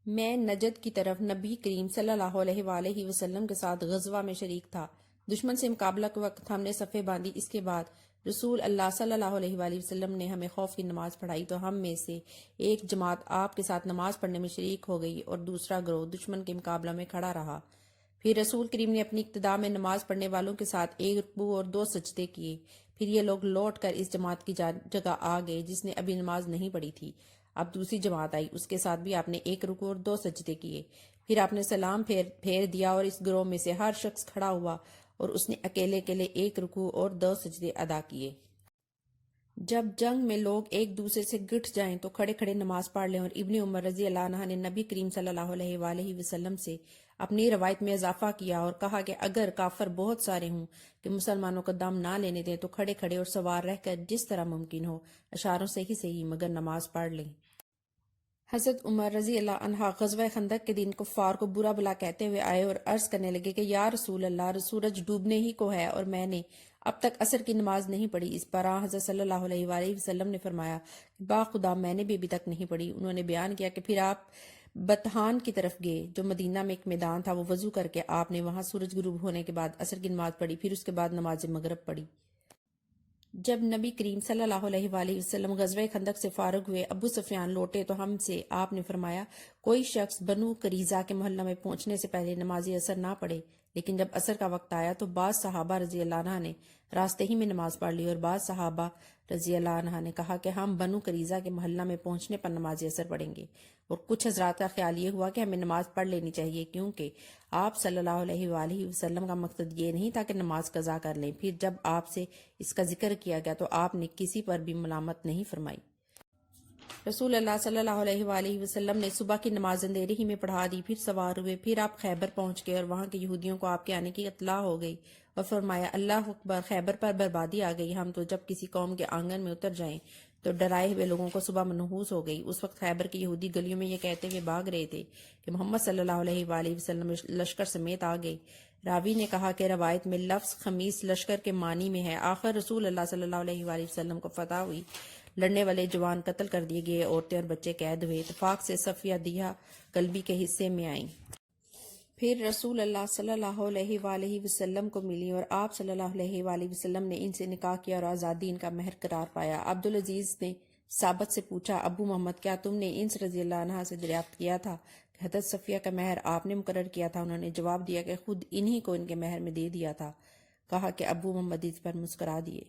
میں نجد کی طرف نبی کریم صلی اللہ علیہ وآلہ وسلم کے ساتھ غزوہ میں شریک تھا۔ دشمن سے مقابلہ کے وقت ہم نے صفیں باندھی۔ اس کے بعد رسول اللہ صلی اللہ علیہ وآلہ وسلم نے ہمیں خوف کی نماز پڑھائی تو ہم میں سے ایک جماعت آپ کے ساتھ نماز پڑھنے میں شریک ہو گئی اور دوسرا گروہ دشمن کے مقابلہ میں کھڑا رہا۔ پھر رسول کریم نے اپنی ابتدا میں نماز پڑھنے والوں کے ساتھ ایک رکوع اور 2 سجدے کیے۔ پھر یہ لوگ لوٹ کر اس جماعت کی جگہ آ گئے جس نے ابھی نماز نہیں پڑھی تھی۔ اب دوسری جماعت آئی، اس کے ساتھ بھی آپ نے ایک رکوع اور 2 سجدے کیے۔ پھر آپ نے سلام پھیر دیا اور اس گروہ میں سے ہر شخص کھڑا ہوا اور اس نے اکیلے اکیلے ایک رکوع اور 2 سجدے ادا کیے۔ جب جنگ میں لوگ ایک دوسرے سے گٹھ جائیں تو کھڑے کھڑے نماز پڑھ لیں، اور ابن عمر رضی اللہ عنہ نے نبی کریم صلی اللہ علیہ وآلہ وسلم سے اپنی روایت میں اضافہ کیا اور کہا کہ اگر کافر بہت سارے ہوں کہ مسلمانوں کا دم نہ لینے دیں تو کھڑے کھڑے اور سوار رہ کر جس طرح ممکن ہو اشاروں سے ہی مگر نماز پڑھ لیں۔ حضرت عمر رضی اللہ عنہ غزوہ خندق کے دن کفار کو برا بلا کہتے ہوئے آئے اور عرض کرنے لگے کہ یا رسول اللہ، سورج ڈوبنے ہی کو ہے اور میں نے اب تک عصر کی نماز نہیں پڑھی۔ اس پر حضرت صلی اللہ علیہ وآلہ وسلم نے فرمایا کہ با خدا میں نے بھی ابھی تک نہیں پڑھی۔ انہوں نے بیان کیا کہ پھر آپ بطحان کی طرف گئے جو مدینہ میں ایک میدان تھا، وہ وضو کر کے آپ نے وہاں سورج غروب ہونے کے بعد عصر کی نماز پڑھی، پھر اس کے بعد نماز مغرب پڑھی۔ جب نبی کریم صلی اللہ علیہ وآلہ وسلم غزوہ خندق سے فارغ ہوئے، ابو سفیان لوٹے تو ہم سے آپ نے فرمایا کوئی شخص بنو قریظہ کے محلہ میں پہنچنے سے پہلے نماز عصر نہ پڑھے۔ لیکن جب عصر کا وقت آیا تو بعض صحابہ رضی اللہ عنہ نے راستے ہی میں نماز پڑھ لی اور بعض صحابہ رضی اللہ عنہ نے کہا کہ ہم بنو قریظہ کے محلہ میں پہنچنے پر نماز عصر پڑھیں گے، اور کچھ حضرات کا خیال یہ ہوا کہ ہمیں نماز پڑھ لینی چاہیے کیونکہ آپ صلی اللہ علیہ وآلہ وسلم کا مقصد یہ نہیں تھا کہ نماز قضا کر لیں۔ پھر جب آپ سے اس کا ذکر کیا گیا تو آپ نے کسی پر بھی ملامت نہیں فرمائی۔ رسول اللہ صلی اللہ علیہ وآلہ وسلم نے صبح کی نماز اندھیرے ہی میں پڑھا دی، پھر سوار ہوئے، پھر آپ خیبر پہنچ گئے اور وہاں کے یہودیوں کو آپ کے آنے کی اطلاع ہو گئی اور فرمایا اللہ اکبر، خیبر پر بربادی آ گئی۔ ہم تو جب کسی قوم کے آنگن میں اتر جائیں تو ڈرائے ہوئے لوگوں کو صبح منحوس ہو گئی۔ اس وقت خیبر کے یہودی گلیوں میں یہ کہتے ہوئے بھاگ رہے تھے کہ محمد صلی اللہ علیہ وآلہ وسلم لشکر سمیت آ گئے۔ راوی نے کہا کہ روایت میں لفظ خمیس لشکر کے معنی میں ہے۔ آخر رسول اللہ صلی اللہ علیہ وآلہ وسلم کو فتح ہوئی، لڑنے والے جوان قتل کر دیے گئے، عورتیں اور بچے قید ہوئے۔ اتفاق سے صفیہ دیہ قلبی کے حصے میں آئیں۔ پھر رسول اللہ صلی اللہ علیہ وآلہ وسلم کو ملی اور آپ صلی اللہ علیہ وآلہ وسلم نے ان سے نکاح کیا اور آزادی ان کا مہر قرار پایا۔ عبدالعزیز نے ثابت سے پوچھا ابو محمد، کیا تم نے انس رضی اللہ عنہ سے دریافت کیا تھا کہ حضرت صفیہ کا مہر آپ نے مقرر کیا تھا؟ انہوں نے جواب دیا کہ خود انہی کو ان کے مہر میں دے دیا تھا۔ کہا کہ ابو محمد اس پر مسکرا دیے۔